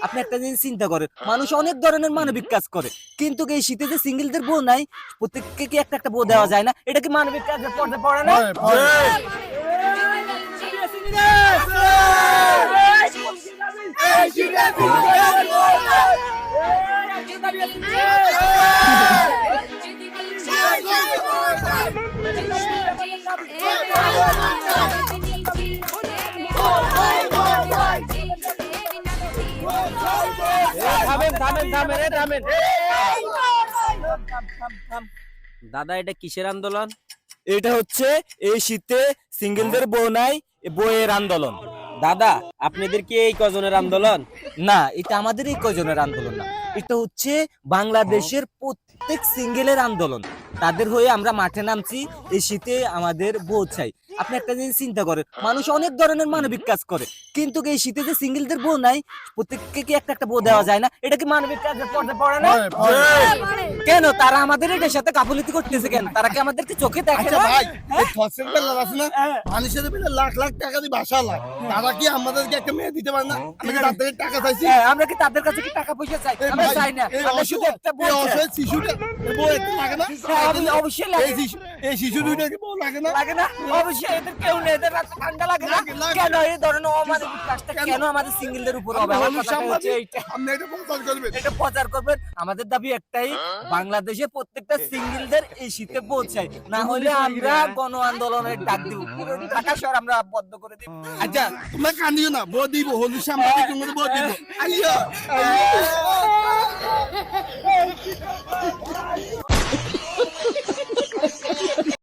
আপনি একটা জিনিস চিন্তা করেন, মানুষ অনেক ধরনের মানবিক কাজ করে, কিন্তু এই শীতে যে সিঙ্গেলদের বউ নাই, প্রত্যেককে কি একটা একটা বউ দেওয়া যায় না? এটা কি মানবিক কাজের পর্যায়ে পড়ে না? দাদা, এটা কিসের আন্দোলন? এটা হচ্ছে এই শীতে সিঙ্গেলদের বউ নাই, বইয়ের আন্দোলন। দাদা, আপনাদের কি এই কজনের আন্দোলন? না, এটা আমাদের এই কজনের আন্দোলন না, এটা হচ্ছে বাংলাদেশের প্রত্যেক সিঙ্গেলের আন্দোলন। তাদের হয়ে আমরা মাঠে নামছি, এই শীতে আমাদের বউ চাই। আপনি একটা জিনিস চিন্তা করেন, মানুষ অনেক ধরনের মানবিক কাজ করে, কিন্তু এই শীতে যে সিঙ্গেলদের বউ নাই, প্রত্যেককে কি একটা একটা বউ দেওয়া যায় না? এটা কি মানবিক কাজের পর্যায়ে পড়ে না? কেন তারা আমাদের এটার সাথে কাপুলিতি করতেছে? কেন তারা কি আমাদেরকে চোখে দেখে না? ভাই, এই থসের বেলা আছে না, মানুষের বেলা লাখ লাখ টাকা দিয়ে বাসা লাখ, তারা কি আমাদেরকে একটা মেয়ে দিতে পারে না? আমি কি তাদের টাকা চাইছি? আমরা কি তাদের কাছে কি টাকা পয়সা চাই? আমরা চাই না, আমরা শুধু একটা বউ চাই। অসহায় শিশুটা বউ একটু লাগে না? অবশ্যই লাগে। এই শিশু দুইটা কি বউ লাগে না? লাগে না? অবশ্যই এদের কেউ নেই, এদের রাতে ঠান্ডা লাগে না? কেন এই ধরনের অমানবিক কাজটা কেন আমাদের সিঙ্গেলদের উপর হবে? আমার কথা হচ্ছে এইটা। আপনি এটা প্রচার করবেন। এটা প্রচার করবেন। আমাদের দাবি একটাই, বাংলাদেশে প্রত্যেকটা সিঙ্গেলদের এই শীতে পৌঁছায়, না হলে আমরা গণ আন্দোলনের ডাক দিব, পুরো ঢাকা শহর আমরা বন্ধ করে দিব। আচ্ছা, তোমরা কান্দিও না, বউ দিব, হলুদ সাংবাদিক তোমাদের বউ দিব। আইয়া